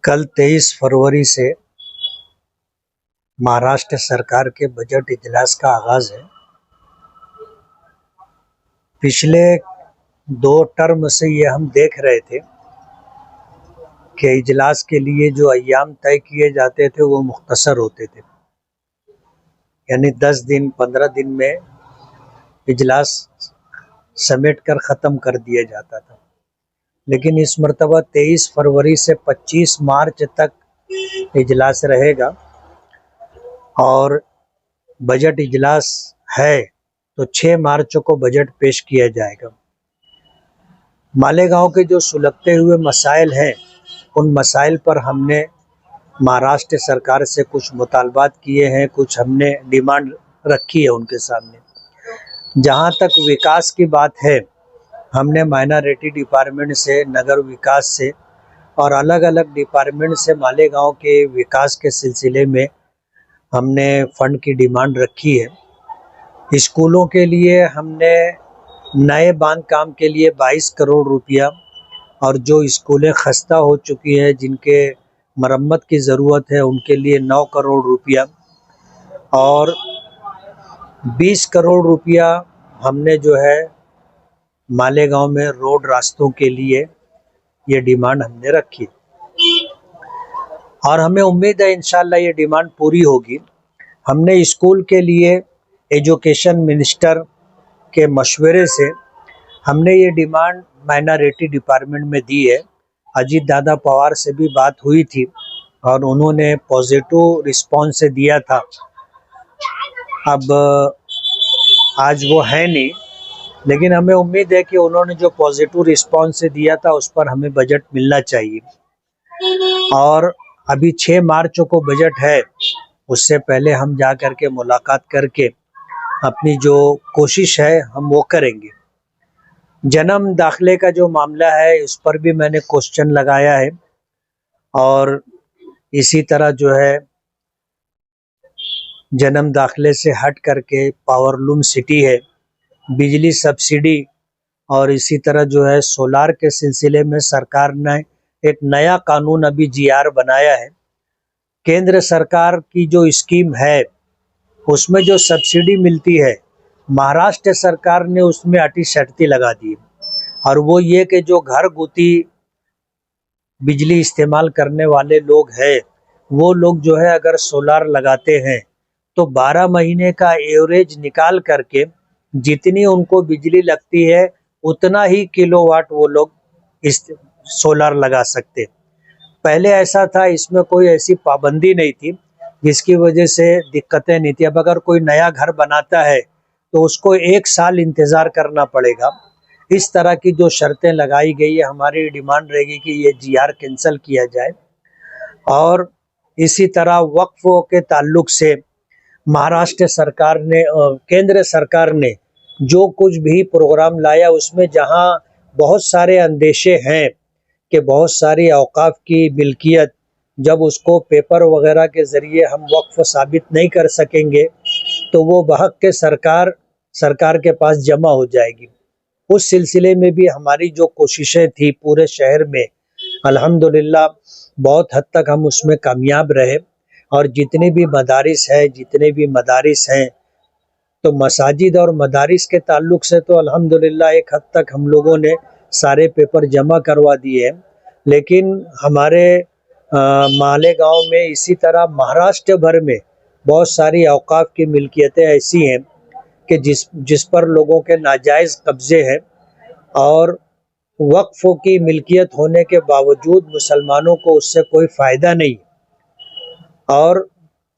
कल 23 फरवरी से महाराष्ट्र सरकार के बजट इजलास का आगाज है। पिछले 2 टर्म से ये हम देख रहे थे कि इजलास के लिए जो अय्याम तय किए जाते थे वो मुख्तसर होते थे, यानी 10 दिन 15 दिन में इजलास समेट कर ख़त्म कर दिया जाता था। लेकिन इस मर्तबा 23 फरवरी से 25 मार्च तक इजलास रहेगा और बजट इजलास है तो 6 मार्च को बजट पेश किया जाएगा। मालेगांव के जो सुलगते हुए मसाइल हैं उन मसाइल पर हमने महाराष्ट्र सरकार से कुछ मुतालबात किए हैं, कुछ हमने डिमांड रखी है उनके सामने। जहां तक विकास की बात है, हमने माइनॉरिटी डिपार्टमेंट से, नगर विकास से और अलग अलग डिपार्टमेंट से मालेगांव के विकास के सिलसिले में हमने फंड की डिमांड रखी है। स्कूलों के लिए हमने नए बांध काम के लिए 22 करोड़ रुपया और जो स्कूलें खस्ता हो चुकी है, जिनके मरम्मत की ज़रूरत है, उनके लिए 9 करोड़ रुपया और 20 करोड़ रुपया हमने जो है मालेगांव में रोड रास्तों के लिए ये डिमांड हमने रखी और हमें उम्मीद है इंशाल्लाह ये डिमांड पूरी होगी। हमने स्कूल के लिए एजुकेशन मिनिस्टर के मशवरे से हमने ये डिमांड माइनॉरिटी डिपार्टमेंट में दी है। अजीत दादा पवार से भी बात हुई थी और उन्होंने पॉजिटिव रिस्पॉन्स से दिया था। अब आज वो है नहीं, लेकिन हमें उम्मीद है कि उन्होंने जो पॉजिटिव रिस्पॉन्स से दिया था उस पर हमें बजट मिलना चाहिए। और अभी 6 मार्च को बजट है, उससे पहले हम जा कर के मुलाकात करके अपनी जो कोशिश है हम वो करेंगे। जन्म दाखिले का जो मामला है उस पर भी मैंने क्वेश्चन लगाया है और इसी तरह जो है जन्म दाखिले से हट करके पावरलूम सिटी है, बिजली सब्सिडी और इसी तरह जो है सोलार के सिलसिले में सरकार ने एक नया कानून अभी जीआर बनाया है। केंद्र सरकार की जो स्कीम है उसमें जो सब्सिडी मिलती है, महाराष्ट्र सरकार ने उसमें अटी शर्ती लगा दी और वो ये कि जो घर गुती बिजली इस्तेमाल करने वाले लोग हैं वो लोग जो है अगर सोलार लगाते हैं तो 12 महीने का एवरेज निकाल करके जितनी उनको बिजली लगती है उतना ही किलोवाट वो लोग इस सोलार लगा सकते। पहले ऐसा था, इसमें कोई ऐसी पाबंदी नहीं थी जिसकी वजह से दिक्कतें नहीं थी। अब अगर कोई नया घर बनाता है तो उसको 1 साल इंतज़ार करना पड़ेगा। इस तरह की जो शर्तें लगाई गई है, हमारी डिमांड रहेगी कि ये जीआर कैंसिल किया जाए। और इसी तरह वक्फ के ताल्लुक से महाराष्ट्र सरकार ने केंद्र सरकार ने जो कुछ भी प्रोग्राम लाया उसमें जहां बहुत सारे अंदेशे हैं कि बहुत सारी औकाफ की मिल्कियत जब उसको पेपर वगैरह के ज़रिए हम वक्फ साबित नहीं कर सकेंगे तो वो बहक के सरकार के पास जमा हो जाएगी। उस सिलसिले में भी हमारी जो कोशिशें थी पूरे शहर में, अल्हम्दुलिल्लाह बहुत हद तक हम उसमें कामयाब रहे। और जितने भी मदारिस हैं तो मसाजिद और मदारिस के ताल्लुक से तो अल्हम्दुलिल्लाह एक हद तक हम लोगों ने सारे पेपर जमा करवा दिए हैं। लेकिन हमारे मालेगांव में इसी तरह महाराष्ट्र भर में बहुत सारी औकाफ की मिल्कियतें ऐसी हैं कि जिस पर लोगों के नाजायज़ कब्ज़े हैं और वक्फ की मिल्कियत होने के बावजूद मुसलमानों को उससे कोई फ़ायदा नहीं और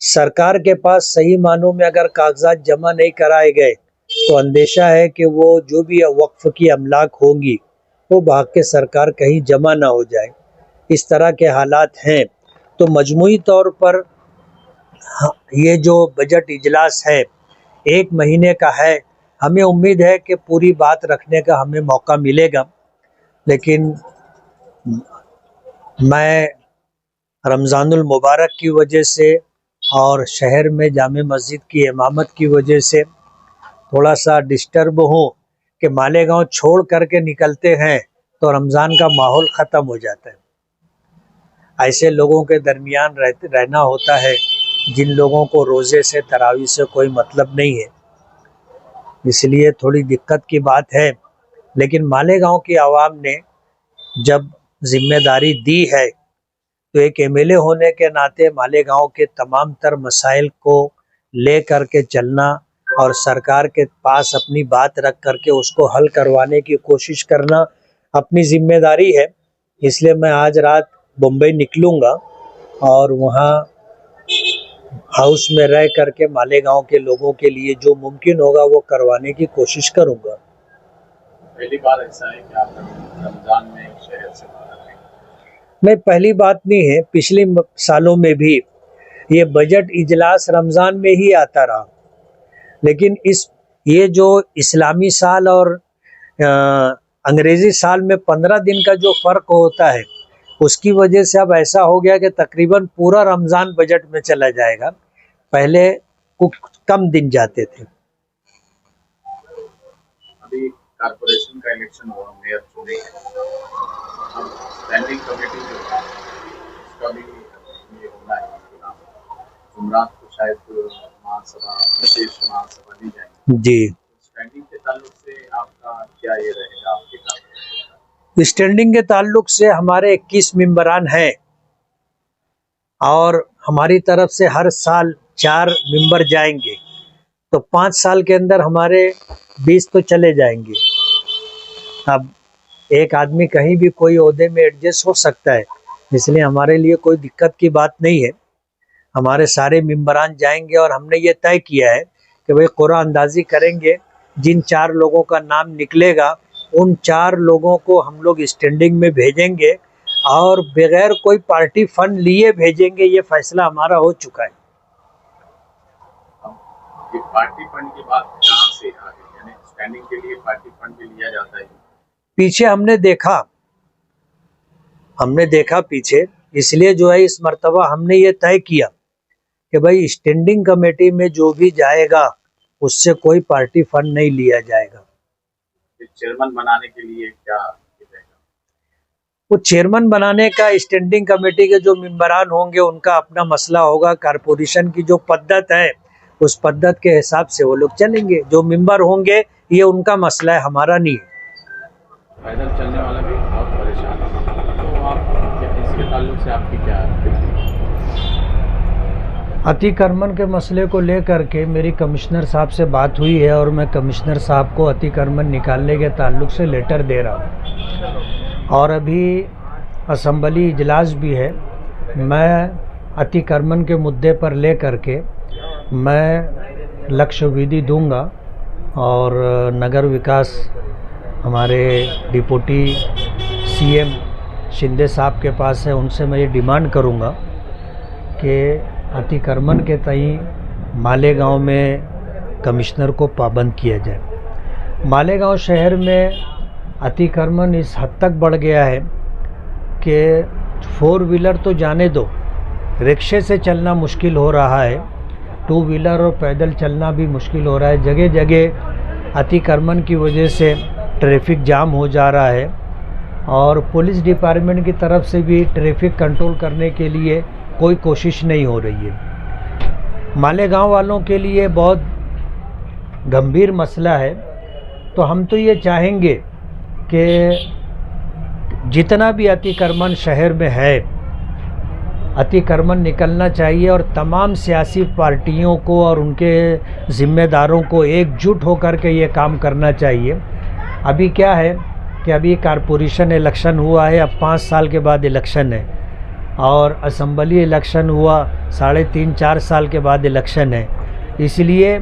सरकार के पास सही मानों में अगर कागजात जमा नहीं कराए गए तो अंदेशा है कि वो जो भी वक्फ की अमलाक होंगी वो भाग के सरकार कहीं जमा ना हो जाए। इस तरह के हालात हैं। तो मजमूई तौर पर ये जो बजट इजलास है 1 महीने का है, हमें उम्मीद है कि पूरी बात रखने का हमें मौका मिलेगा। लेकिन मैं रमज़ानुल मुबारक की वजह से और शहर में जामे मस्जिद की इमामत की वजह से थोड़ा सा डिस्टर्ब हूँ कि मालेगांव छोड़ करके निकलते हैं तो रमज़ान का माहौल ख़त्म हो जाता है। ऐसे लोगों के दरमियान रहना होता है जिन लोगों को रोज़े से तरावी से कोई मतलब नहीं है, इसलिए थोड़ी दिक्कत की बात है। लेकिन मालेगांव की आवाम ने जब जिम्मेदारी दी है तो एक एमएलए होने के नाते मालेगांव के तमाम तर मसाइल को ले करके चलना और सरकार के पास अपनी बात रख करके उसको हल करवाने की कोशिश करना अपनी जिम्मेदारी है। इसलिए मैं आज रात मुंबई निकलूँगा और वहाँ हाउस में रह करके मालेगांव के लोगों के लिए जो मुमकिन होगा वो करवाने की कोशिश करूँगा। पहली बार ऐसा है कि आप रमज़ान में शहर से बाहर हैं? नहीं, पहली बात नहीं है, पिछले सालों में भी ये बजट इजलास रमज़ान में ही आता रहा, लेकिन ये जो इस्लामी साल और अंग्रेज़ी साल में 15 दिन का जो फ़र्क होता है उसकी वजह से अब ऐसा हो गया कि तकरीबन पूरा रमज़ान बजट में चला जाएगा, पहले कुछ कम दिन जाते थे। अभी कारपोरेशन का इलेक्शन हुआ, मेयर चुने, अब स्टैंडिंग कमेटी जो है उसका भी ये होना है चुनाव, जुमरात को शायद महासभा विशेष महासभा दी जाएगी जी। स्टैंडिंग के ताल्लुक से आपका क्या ये रहेगा आपके काम? स्टैंडिंग के ताल्लुक से हमारे 21 मेंबरान हैं और हमारी तरफ से हर साल 4 मेंबर जाएंगे, तो 5 साल के अंदर हमारे 20 तो चले जाएंगे। अब एक आदमी कहीं भी कोई ओहदे में एडजस्ट हो सकता है, इसलिए हमारे लिए कोई दिक्कत की बात नहीं है। हमारे सारे मेंबरान जाएंगे और हमने ये तय किया है कि भाई क़ुरा अंदाज़ी करेंगे, जिन 4 लोगों का नाम निकलेगा उन 4 लोगों को हम लोग स्टैंडिंग में भेजेंगे और बगैर कोई पार्टी फंड लिए भेजेंगे। ये फैसला हमारा हो चुका है। ये पार्टी फंड की बात कहाँ से आ गई? यानी स्टैंडिंग के लिए पार्टी फंड भी लिया जाता है? पीछे हमने देखा पीछे, इसलिए जो है इस मर्तबा हमने ये तय किया कि भाई स्टैंडिंग कमेटी में जो भी जाएगा उससे कोई पार्टी फंड नहीं लिया जाएगा। चेयरमैन बनाने के लिए क्या रहेगा? वो चेयरमैन बनाने का स्टैंडिंग कमेटी के जो मेंबरान होंगे उनका अपना मसला होगा। कारपोरेशन की जो पद्धत है उस पद्धत के हिसाब से वो लोग चलेंगे। जो मेंबर होंगे ये उनका मसला है, हमारा नहीं है। पैदल चलने वाला भी बहुत परेशान है, तो आप इसके ताल्लुक से आपकी क्या अतिक्रमण के मसले को लेकर के मेरी कमिश्नर साहब से बात हुई है और मैं कमिश्नर साहब को अतिक्रमण निकालने के ताल्लुक से लेटर दे रहा हूँ और अभी असम्बली इजलास भी है। मैं अतिक्रमण के मुद्दे पर ले करके मैं लक्ष्य विधि दूंगा और नगर विकास हमारे डिप्टी सीएम शिंदे साहब के पास है, उनसे मैं ये डिमांड करूंगा कि अतिक्रमण के तई मालेगांव में कमिश्नर को पाबंद किया जाए। मालेगांव शहर में अतिक्रमण इस हद तक बढ़ गया है कि 4 व्हीलर तो जाने दो, रिक्शे से चलना मुश्किल हो रहा है, 2 व्हीलर और पैदल चलना भी मुश्किल हो रहा है। जगह जगह अतिक्रमण की वजह से ट्रैफिक जाम हो जा रहा है और पुलिस डिपार्टमेंट की तरफ से भी ट्रैफिक कंट्रोल करने के लिए कोई कोशिश नहीं हो रही है। मालेगांव वालों के लिए बहुत गंभीर मसला है, तो हम तो ये चाहेंगे कि जितना भी अतिक्रमण शहर में है, अतिक्रमण निकलना चाहिए और तमाम सियासी पार्टियों को और उनके ज़िम्मेदारों को एकजुट होकर के ये काम करना चाहिए। अभी क्या है कि अभी कारपोरेशन इलेक्शन हुआ है, अब 5 साल के बाद इलेक्शन है और असम्बली इलेक्शन हुआ 3.5-4 साल के बाद इलेक्शन है। इसलिए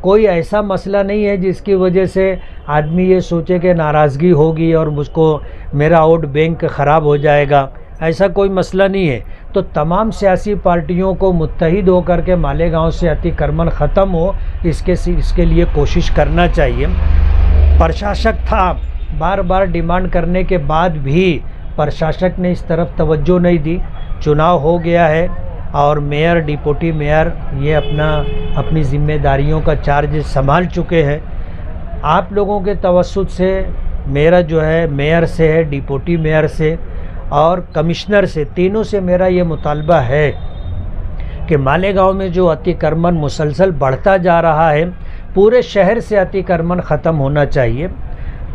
कोई ऐसा मसला नहीं है जिसकी वजह से आदमी ये सोचे कि नाराज़गी होगी और मुझको मेरा वोट बैंक ख़राब हो जाएगा, ऐसा कोई मसला नहीं है। तो तमाम सियासी पार्टियों को मुत्तहिद होकर के मालेगांव से अतिक्रमण ख़त्म हो, इसके लिए कोशिश करना चाहिए। प्रशासक था, बार बार डिमांड करने के बाद भी प्रशासक ने इस तरफ तवज्जो नहीं दी। चुनाव हो गया है और मेयर डिप्टी मेयर ये अपनी जिम्मेदारियों का चार्ज संभाल चुके हैं। आप लोगों के तवस्सुत से मेरा जो है मेयर से है, डिप्टी मेयर से और कमिश्नर से, तीनों से मेरा ये मुतालबा है कि मालेगांव में जो अतिक्रमण मुसलसल बढ़ता जा रहा है, पूरे शहर से अतिक्रमण ख़त्म होना चाहिए।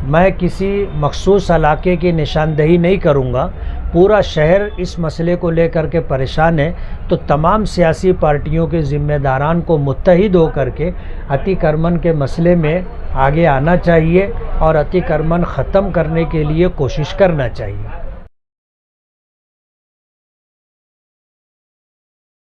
मैं किसी मखसूस इलाके की निशानदेही नहीं करूंगा, पूरा शहर इस मसले को लेकर के परेशान है। तो तमाम सियासी पार्टियों के ज़िम्मेदारान को मुत्तहिद होकर के अतिक्रमण के मसले में आगे आना चाहिए और अतिक्रमण ख़त्म करने के लिए कोशिश करना चाहिए।